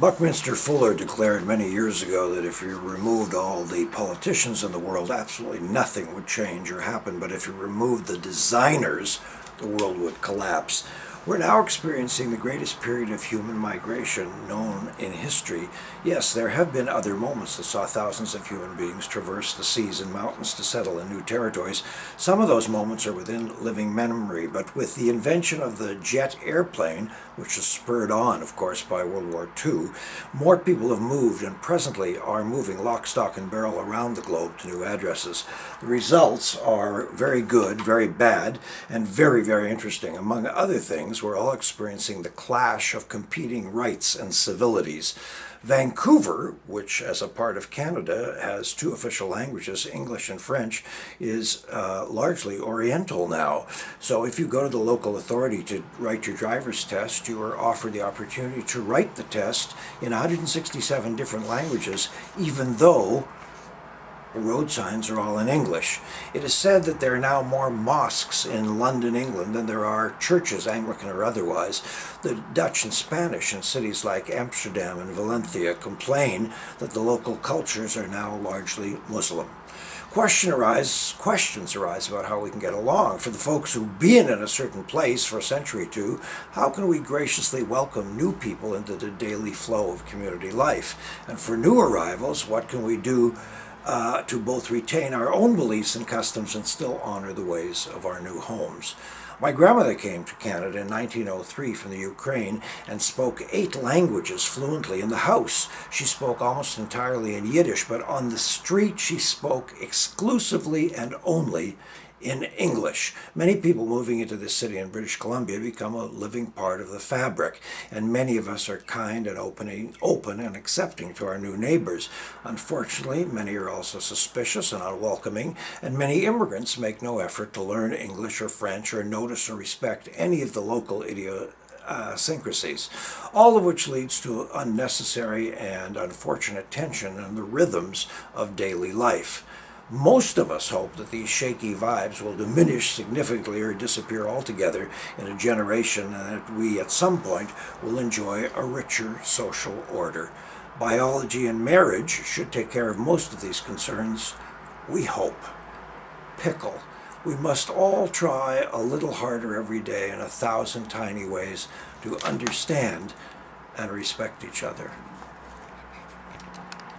Buckminster Fuller declared many years ago that if you removed all the politicians in the world, absolutely nothing would change or happen. But if you removed the designers, the world would collapse. We're now experiencing the greatest period of human migration known in history. Yes, there have been other moments that saw thousands of human beings traverse the seas and mountains to settle in new territories. Some of those moments are within living memory, but with the invention of the jet airplane, which was spurred on, of course, by World War II, more people have moved and presently are moving lock, stock, and barrel around the globe to new addresses. The results are very good, very bad, and very, very interesting. Among other things, we're all experiencing the clash of competing rights and civilities. Vancouver, which as a part of Canada has two official languages, English and French, is largely Oriental now. So if you go to the local authority to write your driver's test, you are offered the opportunity to write the test in 167 different languages, even though the road signs are all in English. It is said that there are now more mosques in London, England, than there are churches, Anglican or otherwise. The Dutch and Spanish in cities like Amsterdam and Valencia complain that the local cultures are now largely Muslim. Questions arise about how we can get along. For the folks who've been in a certain place for a century or two, how can we graciously welcome new people into the daily flow of community life? And for new arrivals, what can we do to both retain our own beliefs and customs and still honor the ways of our new homes? My grandmother came to Canada in 1903 from the Ukraine and spoke 8 languages fluently in the house. She spoke almost entirely in Yiddish, but on the street she spoke exclusively and only in English. Many people moving into this city in British Columbia become a living part of the fabric, and many of us are kind and open and accepting to our new neighbors. Unfortunately, many are also suspicious and unwelcoming, and many immigrants make no effort to learn English or French or notice or respect any of the local idiosyncrasies, all of which leads to unnecessary and unfortunate tension in the rhythms of daily life. Most of us hope that these shaky vibes will diminish significantly or disappear altogether in a generation, and that we at some point will enjoy a richer social order. Biology and marriage should take care of most of these concerns, we hope. Pickle. We must all try a little harder every day in 1,000 tiny ways to understand and respect each other.